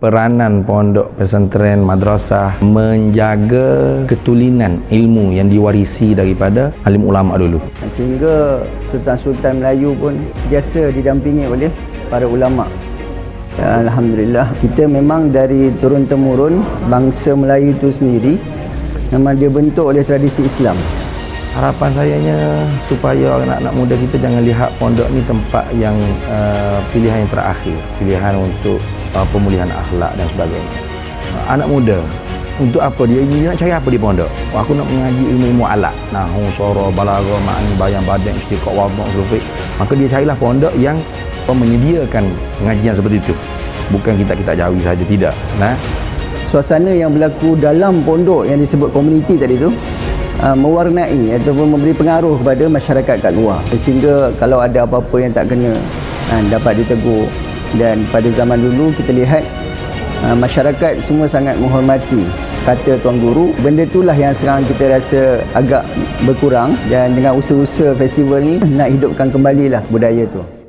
peranan pondok pesantren madrasah menjaga ketulinan ilmu yang diwarisi daripada alim ulama dulu. Sehingga sultan-sultan Melayu pun sentiasa didampingi oleh para ulama. Alhamdulillah, kita memang dari turun-temurun bangsa Melayu itu sendiri memang dia bentuk oleh tradisi Islam. Harapan sayanya supaya anak-anak muda kita jangan lihat pondok ni tempat yang pilihan yang terakhir, pilihan untuk pemulihan akhlak dan sebagainya. Anak muda, untuk apa dia nak cari apa di pondok? Aku nak mengaji ilmu-ilmu alat, nahwu, sorah, balaghah, ma'ani, bayan, badan, istiqaq, wadhu', sulfiq. Maka dia carilah pondok yang menyediakan pengajian seperti itu. Bukan kita jauhi saja, tidak. Suasana yang berlaku dalam pondok yang disebut komuniti tadi tu mewarnai ataupun memberi pengaruh kepada masyarakat kat luar, sehingga kalau ada apa-apa yang tak kena dapat ditegur. Dan pada zaman dulu kita lihat masyarakat semua sangat menghormati kata tuan guru. Benda itulah yang sekarang kita rasa agak berkurang, dan dengan usaha-usaha festival ni nak hidupkan kembalilah budaya tu.